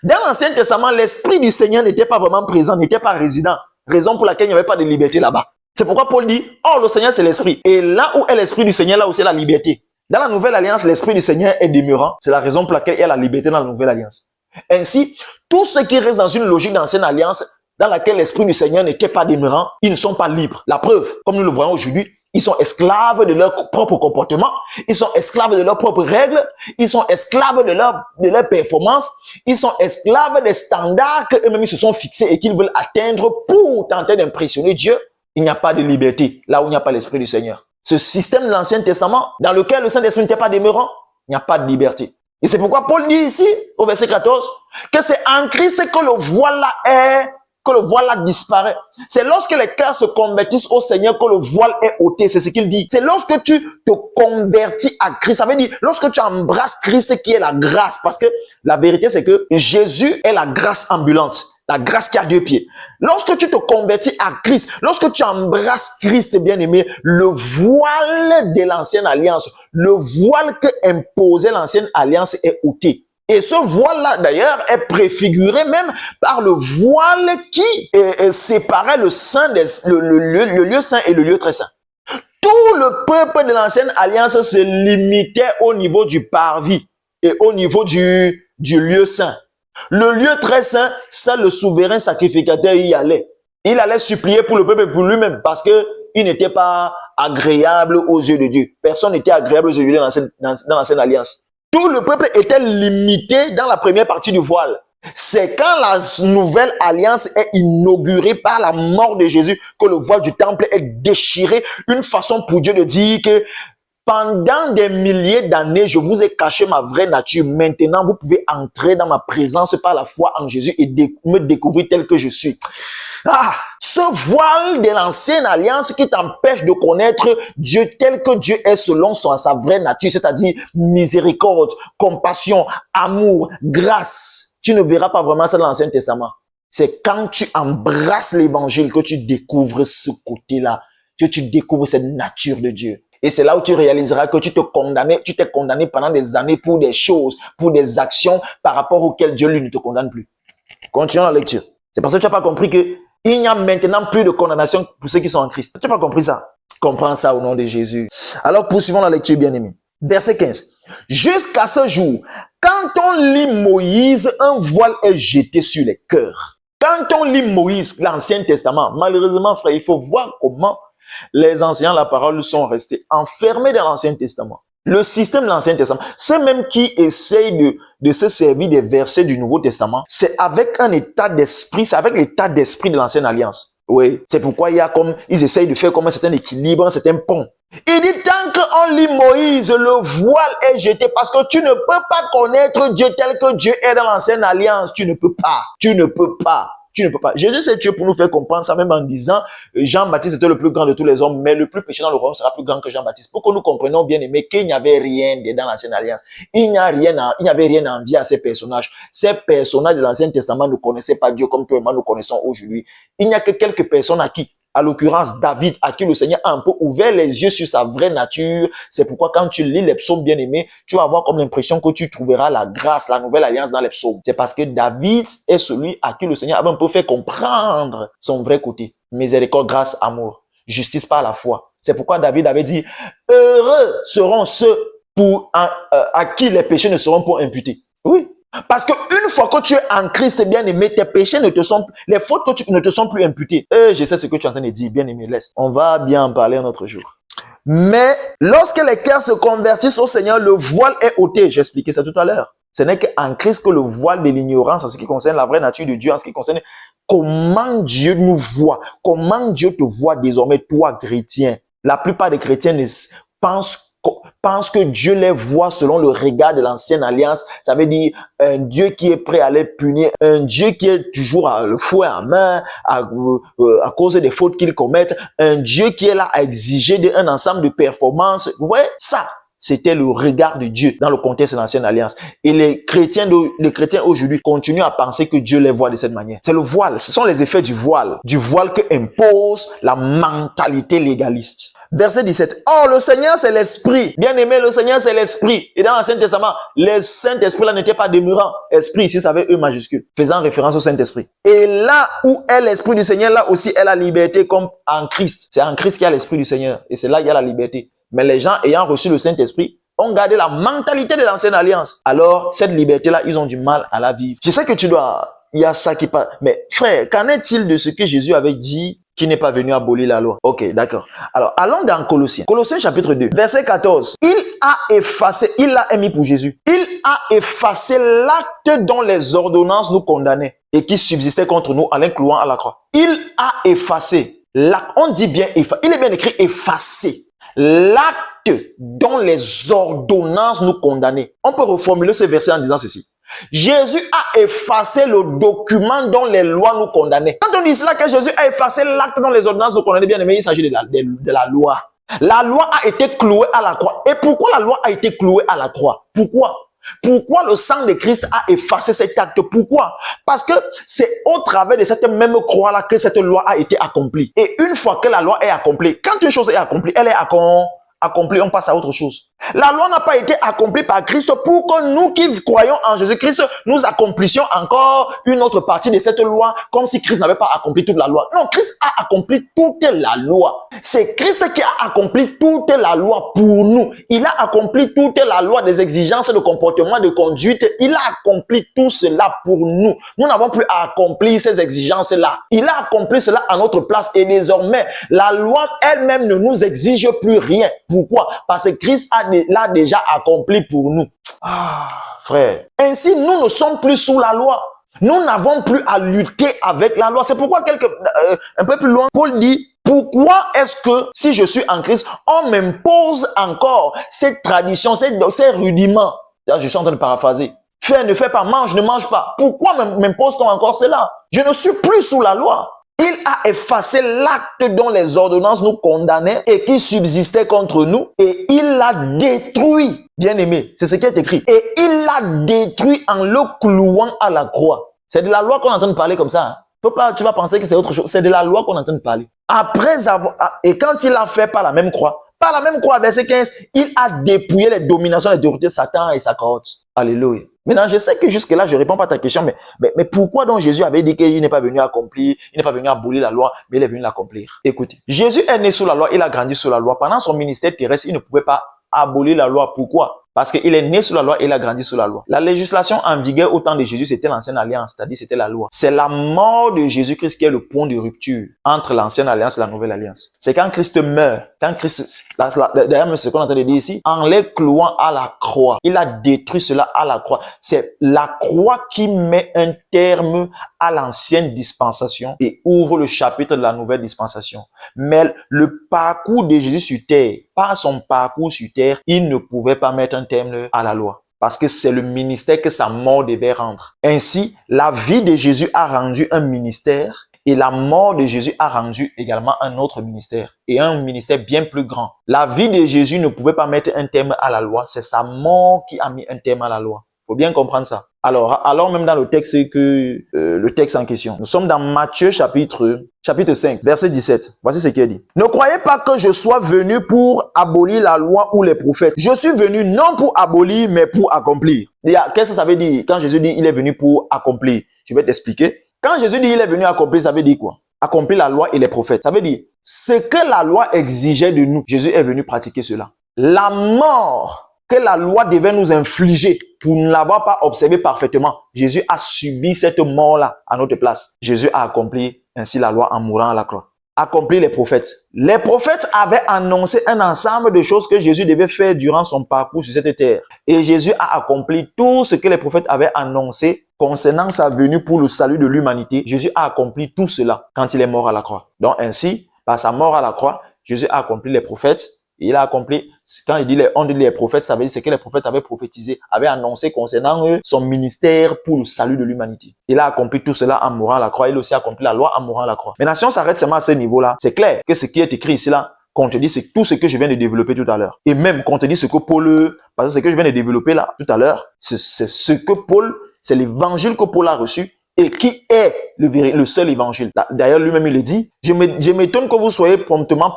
Dans l'Ancien Testament, l'Esprit du Seigneur n'était pas vraiment présent, n'était pas résident. Raison pour laquelle il n'y avait pas de liberté là-bas. C'est pourquoi Paul dit, oh, le Seigneur, c'est l'Esprit. Et là où est l'Esprit du Seigneur, là où c'est la liberté. Dans la Nouvelle Alliance, l'Esprit du Seigneur est demeurant. C'est la raison pour laquelle il y a la liberté dans la Nouvelle Alliance. Ainsi, tous ceux qui restent dans une logique d'Ancienne Alliance, dans laquelle l'Esprit du Seigneur n'était pas demeurant, ils ne sont pas libres. La preuve, comme nous le voyons aujourd'hui, ils sont esclaves de leur propre comportement, ils sont esclaves de leurs propres règles, ils sont esclaves de leur performance, ils sont esclaves des standards qu'eux-mêmes se sont fixés et qu'ils veulent atteindre pour tenter d'impressionner Dieu. Il n'y a pas de liberté là où il n'y a pas l'Esprit du Seigneur. Ce système de l'Ancien Testament, dans lequel le Saint-Esprit n'était pas demeurant, il n'y a pas de liberté. Et c'est pourquoi Paul dit ici, au verset 14, que c'est en Christ que le voile là est, que le voile là disparaît. C'est lorsque les cœurs se convertissent au Seigneur que le voile est ôté. C'est ce qu'il dit. C'est lorsque tu te convertis à Christ. Ça veut dire, lorsque tu embrasses Christ qui est la grâce. Parce que la vérité, c'est que Jésus est la grâce ambulante. La grâce qui a deux pieds. Lorsque tu te convertis à Christ, lorsque tu embrasses Christ, bien-aimé, le voile de l'ancienne alliance, le voile que imposait l'ancienne alliance est ôté. Et ce voile-là, d'ailleurs, est préfiguré même par le voile qui séparait le lieu saint et le lieu très saint. Tout le peuple de l'ancienne alliance se limitait au niveau du parvis et au niveau du lieu saint. Le lieu très saint, ça, le souverain sacrificateur y allait. Il allait supplier pour le peuple et pour lui-même parce que il n'était pas agréable aux yeux de Dieu. Personne n'était agréable aux yeux de Dieu dans l'ancienne alliance. Tout le peuple était limité dans la première partie du voile. C'est quand la nouvelle alliance est inaugurée par la mort de Jésus que le voile du temple est déchiré. Une façon pour Dieu de dire que pendant des milliers d'années, je vous ai caché ma vraie nature. Maintenant, vous pouvez entrer dans ma présence par la foi en Jésus et me découvrir tel que je suis. Ah, ce voile de l'ancienne alliance qui t'empêche de connaître Dieu tel que Dieu est selon sa vraie nature, c'est-à-dire miséricorde, compassion, amour, grâce. Tu ne verras pas vraiment ça dans l'Ancien Testament. C'est quand tu embrasses l'évangile que tu découvres ce côté-là, que tu découvres cette nature de Dieu. Et c'est là où tu réaliseras que tu t'es condamné pendant des années pour des choses, pour des actions par rapport auxquelles Dieu lui ne te condamne plus. Continuons la lecture. C'est parce que tu n'as pas compris que il n'y a maintenant plus de condamnation pour ceux qui sont en Christ. Tu n'as pas compris ça? Comprends ça au nom de Jésus. Alors poursuivons la lecture, bien-aimé. Verset 15. Jusqu'à ce jour, quand on lit Moïse, un voile est jeté sur les cœurs. Quand on lit Moïse, l'Ancien Testament, malheureusement, frère, il faut voir comment les enseignants de la parole sont restés enfermés dans l'Ancien Testament. Le système de l'Ancien Testament, ceux même qui essayent de se servir des versets du Nouveau Testament, c'est avec un état d'esprit, c'est avec l'état d'esprit de l'Ancienne Alliance. Oui, c'est pourquoi ils essayent de faire comme un certain équilibre, un certain pont. Il dit, tant qu'on lit Moïse, le voile est jeté parce que tu ne peux pas connaître Dieu tel que Dieu est dans l'Ancienne Alliance. Tu ne peux pas. Tu ne peux pas. Tu ne peux pas. Jésus c'est Dieu pour nous faire comprendre ça, même en disant, Jean-Baptiste était le plus grand de tous les hommes, mais le plus pécheur dans le royaume sera plus grand que Jean-Baptiste. Pour que nous comprenions bien aimé qu'il n'y avait rien dans l'Ancienne Alliance. Il n'y avait rien à envier à ces personnages. Ces personnages de l'Ancien Testament ne connaissaient pas Dieu comme toi et moi nous connaissons aujourd'hui. Il n'y a que quelques personnes à l'occurrence David, à qui le Seigneur a un peu ouvert les yeux sur sa vraie nature. C'est pourquoi quand tu lis les psaumes bien-aimés, tu vas avoir comme l'impression que tu trouveras la grâce, la nouvelle alliance dans les psaumes. C'est parce que David est celui à qui le Seigneur a un peu fait comprendre son vrai côté. Miséricorde, grâce, amour, justice par la foi. C'est pourquoi David avait dit, heureux seront ceux à qui les péchés ne seront pas imputés. Oui. Parce que une fois que tu es en Christ, bien-aimé, tes péchés les fautes ne te sont plus imputées. Je sais ce que tu es en train de dire, bien-aimé, laisse. On va bien en parler un autre jour. Mais lorsque les cœurs se convertissent au Seigneur, le voile est ôté. J'ai expliqué ça tout à l'heure. Ce n'est qu'en Christ que le voile de l'ignorance, en ce qui concerne la vraie nature de Dieu, en ce qui concerne comment Dieu nous voit, comment Dieu te voit désormais, toi, chrétien. La plupart des chrétiens pensent que Dieu les voit selon le regard de l'ancienne alliance. Ça veut dire un Dieu qui est prêt à les punir, un Dieu qui est toujours le fouet en main à cause des fautes qu'ils commettent, un Dieu qui est là à exiger un ensemble de performances. Vous voyez, ça, c'était le regard de Dieu dans le contexte de l'ancienne alliance. Et les chrétiens aujourd'hui continuent à penser que Dieu les voit de cette manière. C'est le voile, ce sont les effets du voile que impose la mentalité légaliste. Verset 17. Or, le Seigneur, c'est l'Esprit. Bien aimé, le Seigneur, c'est l'Esprit. Et dans l'Ancien Testament, le Saint-Esprit là n'était pas demeurant. Esprit, ici, ça avait E majuscule, faisant référence au Saint-Esprit. Et là où est l'Esprit du Seigneur, là aussi est la liberté comme en Christ. C'est en Christ qu'il y a l'Esprit du Seigneur. Et c'est là qu'il y a la liberté. Mais les gens ayant reçu le Saint-Esprit ont gardé la mentalité de l'ancienne alliance. Alors, cette liberté-là, ils ont du mal à la vivre. Je sais que il y a ça qui passe. Mais frère, qu'en est-il de ce que Jésus avait dit qui n'est pas venu abolir la loi? Ok, d'accord. Alors, allons dans Colossiens. Colossiens chapitre 2, verset 14. Il l'a émis pour Jésus. Il a effacé l'acte dont les ordonnances nous condamnaient et qui subsistait contre nous en l'incluant à la croix. Il a effacé l'acte. On dit bien effacé. Il est bien écrit effacé. L'acte dont les ordonnances nous condamnaient. On peut reformuler ce verset en disant ceci. Jésus a effacé le document dont les lois nous condamnaient. Quand on dit cela, que Jésus a effacé l'acte dont les ordonnances nous condamnaient, bien aimé, il s'agit de la loi. La loi a été clouée à la croix. Et pourquoi la loi a été clouée à la croix? Pourquoi le sang de Christ a effacé cet acte? Pourquoi? Parce que c'est au travers de cette même croix-là que cette loi a été accomplie. Et une fois que la loi est accomplie, quand une chose est accomplie, elle est accomplie, on passe à autre chose. La loi n'a pas été accomplie par Christ pour que nous qui croyons en Jésus-Christ, nous accomplissions encore une autre partie de cette loi, comme si Christ n'avait pas accompli toute la loi. Non, Christ a accompli toute la loi. C'est Christ qui a accompli toute la loi pour nous. Il a accompli toute la loi des exigences de comportement, de conduite. Il a accompli tout cela pour nous. Nous n'avons plus à accomplir ces exigences-là. Il a accompli cela à notre place et désormais, la loi elle-même ne nous exige plus rien. Pourquoi? Parce que Christ l'a déjà accompli pour nous. Ah, frère. Ainsi, nous ne sommes plus sous la loi. Nous n'avons plus à lutter avec la loi. C'est pourquoi un peu plus loin, Paul dit, pourquoi est-ce que si je suis en Christ, on m'impose encore cette tradition, ces rudiments? Là, je suis en train de paraphraser. Fais, ne fais pas, mange, ne mange pas. Pourquoi m'impose-t-on encore cela? Je ne suis plus sous la loi. Il a effacé l'acte dont les ordonnances nous condamnaient et qui subsistait contre nous et il l'a détruit. Bien aimé, c'est ce qui est écrit. Et il l'a détruit en le clouant à la croix. C'est de la loi qu'on est en train de parler comme ça. Hein. Faut pas, tu vas penser que c'est autre chose. C'est de la loi qu'on est en train de parler. Et quand il l'a fait par la même croix, verset 15, il a dépouillé les dominations et les autorités de Satan et sa cohorte. Alléluia. Maintenant, je sais que jusque-là, je ne réponds pas à ta question, mais pourquoi donc Jésus avait dit qu'il n'est pas venu accomplir, il n'est pas venu abolir la loi, mais il est venu l'accomplir? Écoutez, Jésus est né sous la loi, il a grandi sous la loi. Pendant son ministère terrestre, il ne pouvait pas abolir la loi. Pourquoi? Parce qu'il est né sous la loi et il a grandi sous la loi. La législation en vigueur au temps de Jésus, c'était l'ancienne alliance, c'est-à-dire c'était la loi. C'est la mort de Jésus-Christ qui est le point de rupture entre l'ancienne alliance et la nouvelle alliance. C'est quand Christ meurt, d'ailleurs, ce qu'on est en train de dire ici, en les clouant à la croix, il a détruit cela à la croix. C'est la croix qui met un terme à l'ancienne dispensation et ouvre le chapitre de la nouvelle dispensation. Mais le parcours de Jésus sur terre, par son parcours sur terre, il ne pouvait pas mettre un terme à la loi. Parce que c'est le ministère que sa mort devait rendre. Ainsi, la vie de Jésus a rendu un ministère et la mort de Jésus a rendu également un autre ministère et un ministère bien plus grand. La vie de Jésus ne pouvait pas mettre un terme à la loi. C'est sa mort qui a mis un terme à la loi. Faut bien comprendre ça. Alors même dans le texte le texte en question. Nous sommes dans Matthieu chapitre 5, verset 17. Voici ce qu'il dit. Ne croyez pas que je sois venu pour abolir la loi ou les prophètes. Je suis venu non pour abolir, mais pour accomplir. Qu'est-ce que ça veut dire quand Jésus dit il est venu pour accomplir? Je vais t'expliquer. Quand Jésus dit il est venu accomplir, ça veut dire quoi? Accomplir la loi et les prophètes. Ça veut dire ce que la loi exigeait de nous. Jésus est venu pratiquer cela. La mort que la loi devait nous infliger pour ne l'avoir pas observé parfaitement. Jésus a subi cette mort-là à notre place. Jésus a accompli ainsi la loi en mourant à la croix. Accompli les prophètes. Les prophètes avaient annoncé un ensemble de choses que Jésus devait faire durant son parcours sur cette terre. Et Jésus a accompli tout ce que les prophètes avaient annoncé concernant sa venue pour le salut de l'humanité. Jésus a accompli tout cela quand il est mort à la croix. Donc ainsi, par sa mort à la croix, Jésus a accompli les prophètes. Il a accompli, quand on dit les prophètes, ça veut dire ce que les prophètes avaient prophétisé, avaient annoncé concernant eux, son ministère pour le salut de l'humanité. Il a accompli tout cela en mourant à la croix. Il a aussi accompli la loi en mourant à la croix. Maintenant, si on s'arrête seulement à ce niveau-là, c'est clair que ce qui est écrit ici là contredit tout ce que je viens de développer tout à l'heure. Et même contredit ce que Paul, parce que ce que je viens de développer là, tout à l'heure, c'est ce que Paul, c'est l'évangile que Paul a reçu et qui est le seul évangile. D'ailleurs, lui-même, il le dit, je m'étonne que vous soyez promptement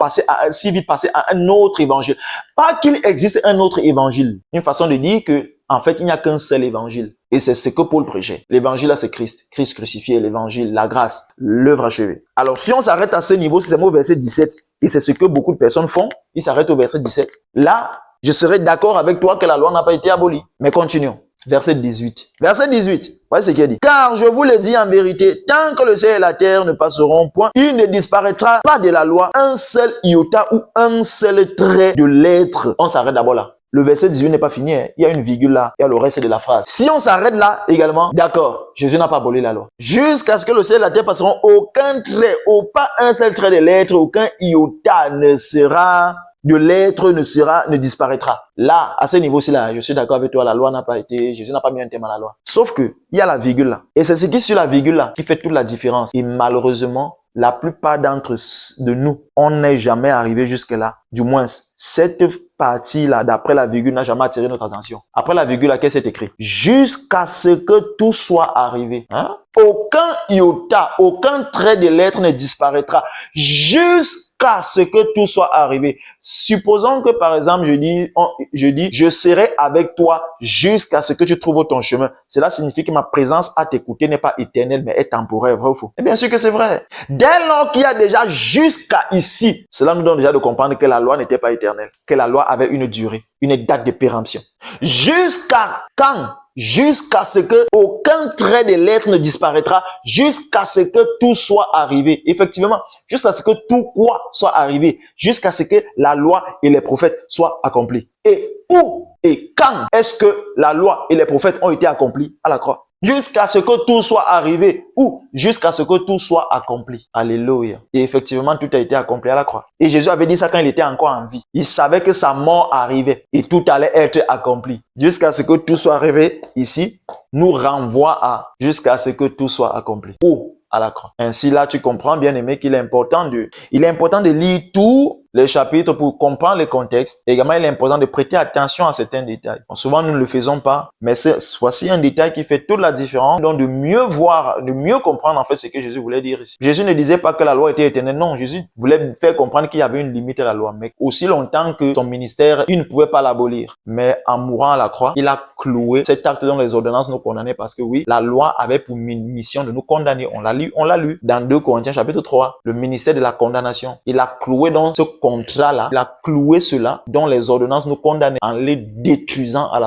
si vite passé à un autre évangile. Pas qu'il existe un autre évangile. Une façon de dire que, en fait, il n'y a qu'un seul évangile. Et c'est ce que Paul prêchait. L'évangile, là, c'est Christ. Christ crucifié, l'évangile, la grâce, l'œuvre achevée. Alors, si on s'arrête à ce niveau, c'est au verset 17, et c'est ce que beaucoup de personnes font, ils s'arrêtent au verset 17. Là, je serais d'accord avec toi que la loi n'a pas été abolie. Mais continuons. Verset 18. Verset 18. Voyez ce qu'il a dit. Car je vous le dis en vérité, tant que le ciel et la terre ne passeront point, il ne disparaîtra pas de la loi un seul iota ou un seul trait de lettre. On s'arrête d'abord là. Le verset 18 n'est pas fini. Hein. Il y a une virgule là. Il y a le reste de la phrase. Si on s'arrête là également, d'accord, Jésus n'a pas aboli la loi. Jusqu'à ce que le ciel et la terre passeront, aucun trait, pas un seul trait de lettre, aucun iota ne sera... de l'être ne disparaîtra. Là, à ce niveau-ci là, je suis d'accord avec toi, la loi n'a pas été, Jésus n'a pas mis un terme à la loi. Sauf que, il y a la virgule là. Et c'est ce qui est sur la virgule là qui fait toute la différence. Et malheureusement, la plupart d'entre nous, on n'est jamais arrivé jusque-là. Du moins, cette partie-là, d'après la virgule, n'a jamais attiré notre attention. Après la virgule, là, qu'est-ce qui est écrit? Jusqu'à ce que tout soit arrivé. Hein? Aucun iota, aucun trait de lettre ne disparaîtra. Jusqu'à ce que tout soit arrivé. Supposons que, par exemple, je dis, je serai avec toi jusqu'à ce que tu trouves ton chemin. Cela signifie que ma présence à t'écouter n'est pas éternelle, mais est temporaire, vrai ou faux? Et bien sûr que c'est vrai. Dès lors qu'il y a déjà jusqu'à ici, cela nous donne déjà de comprendre que la loi n'était pas éternelle, que la loi avait une durée, une date de péremption. Jusqu'à quand? Jusqu'à ce que aucun trait de lettre ne disparaîtra, jusqu'à ce que tout soit arrivé. Effectivement, jusqu'à ce que tout quoi soit arrivé, jusqu'à ce que la loi et les prophètes soient accomplis. Et où et quand est-ce que la loi et les prophètes ont été accomplis? À la croix. Jusqu'à ce que tout soit arrivé. Ou jusqu'à ce que tout soit accompli. Alléluia. Et effectivement, tout a été accompli à la croix. Et Jésus avait dit ça quand il était encore en vie. Il savait que sa mort arrivait et tout allait être accompli. Jusqu'à ce que tout soit arrivé ici, nous renvoie à jusqu'à ce que tout soit accompli. Ou à la croix. Ainsi là, tu comprends, bien aimé, qu'il est important de lire tous les chapitres pour comprendre le contexte. Également, il est important de prêter attention à certains détails. Bon, souvent, nous ne le faisons pas, mais voici un détail qui fait toute la différence. Donc, de mieux voir, de mieux comprendre en fait ce que Jésus voulait dire ici. Jésus ne disait pas que la loi était éternelle. Non, Jésus voulait faire comprendre qu'il y avait une limite à la loi. Mais aussi longtemps que son ministère, il ne pouvait pas l'abolir. Mais en mourant à la croix, il a cloué cet acte dont les ordonnances nous condamnaient parce que oui, la loi avait pour mission de nous condamner. On l'a lu dans 2 Corinthiens chapitre 3, le ministère de la condamnation. Il a cloué dans ce contrat-là, il a cloué cela dont les ordonnances nous condamnaient en les détruisant à la